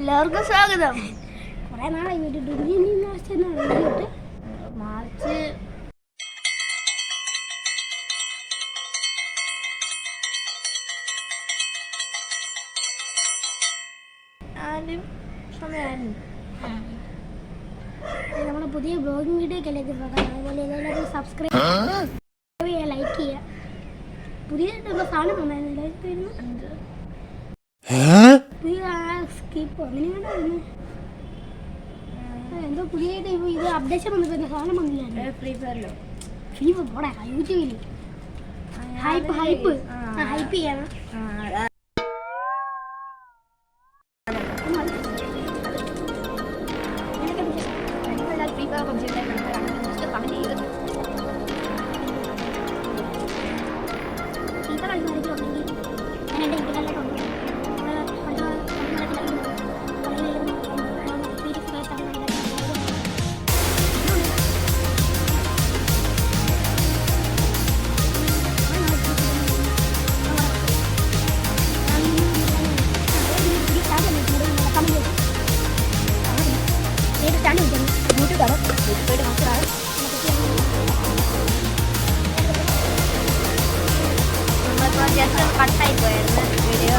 എല്ലാവർക്കും സ്വാഗതം. കുറെ നാളായി മാർച്ച് സമയമായിരുന്നു. നമ്മുടെ പുതിയ ബ്ലോഗിംഗ് വീഡിയോക്കല്ലേ ഇത് പോകാം. അതുപോലെ എല്ലാവരും സബ്സ്ക്രൈബ് ചെയ്യുക, ലൈക്ക് ചെയ്യുക. പുതിയതായിട്ടുള്ള സാധനം വന്നായിരുന്നു സ്കിപ്പ് അങ്ങനെയാണ് എന്തോ പുതിയതായിട്ട് ഇത് അപ്ഡേഷൻ വന്നിട്ട് സാധനം വന്നില്ല. ഫ്രീ ഫയറിലോ ഫ്രീ പോടെ യൂട്യൂബിൽ ഹൈപ്പ് ഹൈപ്പ് ഹൈപ്പ് ചെയ്യണം. ജസ്റ്റ് കട്ടായി പോയായിരുന്നു വീഡിയോ.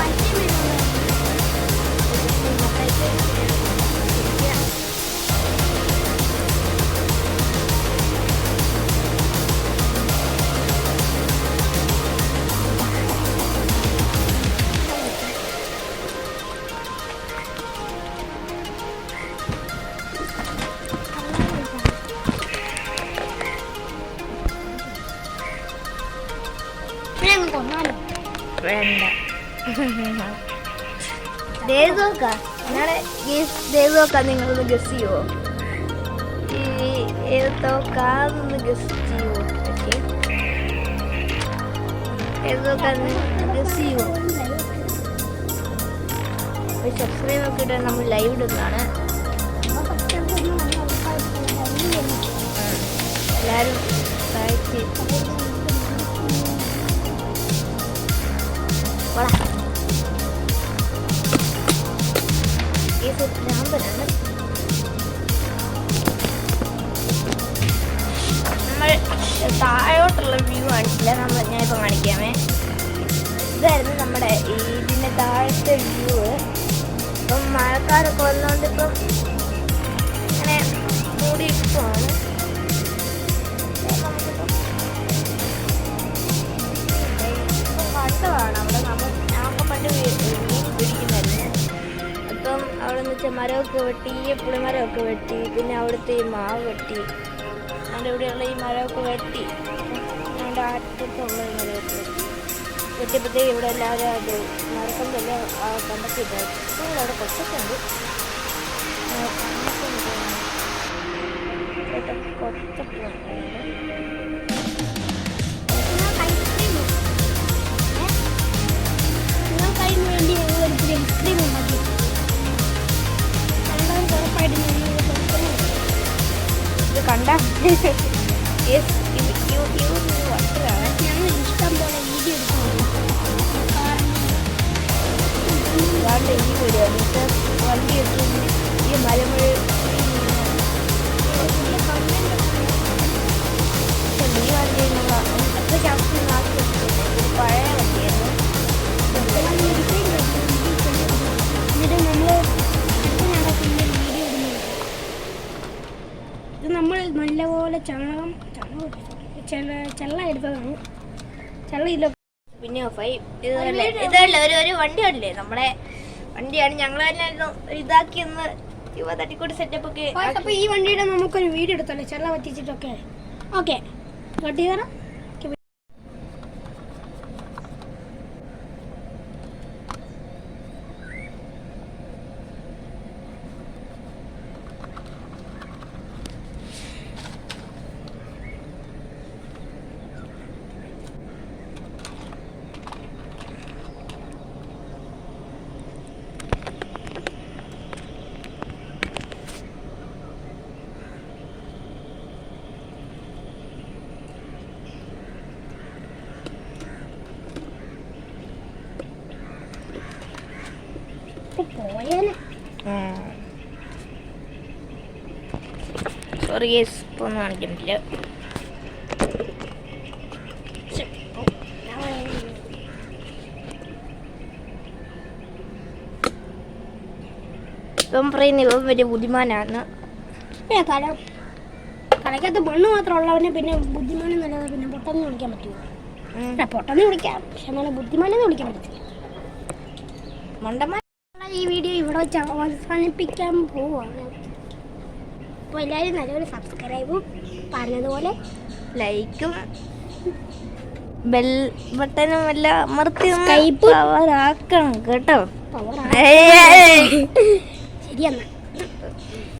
വേണ്ട ദേവോക്ക നിങ്ങളൊന്ന് ഗസ് ചെയ്യുമോ? ഏതൊന്ന് ഗസ് ചെയ്യുമോ? ഏതൊക്കെ ഗസ് ചെയ്യുമോ? സബ്സ്ക്രൈബ് ഒക്കെ ഇട്ടാൽ നമ്മൾ ലൈവ് ഇടുന്നതാണ്. എല്ലാവരും സഹായിച്ച് ഭ്രാന്തനാണ്. നമ്മൾ താഴോട്ടുള്ള വ്യൂ കാണിച്ചില്ല, ഞാനിപ്പോൾ കാണിക്കാമേ. ഇതായിരുന്നു നമ്മുടെ ഇതിൻ്റെ താഴത്തെ വ്യൂ. ഇപ്പം മഴക്കാരൊക്കെ വന്നുകൊണ്ട് ഇപ്പം അങ്ങനെ മൂടിയിട്ടാണ്. നമുക്കിപ്പം കണ്ടതാണ് അവിടെ ഞങ്ങൾക്ക് പണ്ട് മീൻ പിടിക്കുന്നായിരുന്നു. അപ്പം അവിടെ നിന്ന് വെച്ചാൽ മരമൊക്കെ വെട്ടി, പുളിമരമൊക്കെ വെട്ടി, പിന്നെ അവിടുത്തെ ഈ മാവ് വെട്ടി, അതിൻ്റെ ഇവിടെയുള്ള ഈ മരമൊക്കെ വെട്ടി, അതിൻ്റെ അറ്റത്തുള്ള ഈ മരമൊക്കെ വെട്ടിയപ്പോഴത്തേക്ക് ഇവിടെ എല്ലാവരും അത് മരക്കൊണ്ടെല്ലാം കണ്ടെത്തിയിട്ടാണ്. ഇവിടെ അവിടെ കൊച്ചൊക്കെ ഉണ്ട്. കൊച്ചൊക്കെ ഇത് കണ്ട ഞങ്ങൾ ഇഷ്ടം പോലെ വീഡിയോ എടുക്കുന്നുണ്ട്. ഈ വീഡിയോ എന്നിട്ട് വണ്ടി എടുത്ത് ഈ മലമഴ ഈ വണ്ടി അത്രയ്ക്ക് പഴയ വണ്ടിയായിരുന്നു. ഇത് നമ്മൾ നല്ലപോലെ ചെള്ള എടുത്തതാണ്. പിന്നെ ഇതല്ല ഒരു വണ്ടി കണ്ടില്ലേ, നമ്മുടെ വണ്ടിയാണ്. ഞങ്ങൾ തന്നെ ഇതാക്കിയൊന്ന് തട്ടിക്കൂടി സെറ്റപ്പ് ഒക്കെ. അപ്പോൾ ഈ വണ്ടിയുടെ നമുക്കൊരു വീഡിയോ എടുത്തല്ലേ ചെള്ള പറ്റിച്ചിട്ടൊക്കെ. ഓക്കെ കട്ട് ചെയ്തരാം. സോറി ഗൈസ്, ഇപ്പോൾ ഒന്നും കാണിക്കാൻ പറ്റില്ല. ഇപ്പം പറയുന്നത് ഇവൻ വലിയ ബുദ്ധിമാനാണ്. കലക്കകത്ത് മണ്ണ് മാത്രം ഉള്ളവനെ പിന്നെ ബുദ്ധിമാനെന്ന് നല്ലത് പിന്നെ പൊട്ടെന്ന് വിളിക്കാൻ പറ്റുമോ? പൊട്ടെന്ന് വിളിക്കാം, പക്ഷെ എന്നാലും ബുദ്ധിമാനെന്ന് വിളിക്കാൻ പറ്റില്ല. മണ്ടന്മാർ. ഈ വീഡിയോ ഇവിടെ വെച്ച് അവസാനിപ്പിക്കാൻ പോവാണ്. അപ്പോൾ എല്ലാവരും നല്ലൊരു സബ്സ്ക്രൈബും പറഞ്ഞതുപോലെ ലൈക്കും ബെൽ ബട്ടനും എല്ലാം അമർത്തി Skype പവറാക്കണം കേട്ടോ. ശരിയെന്നാ.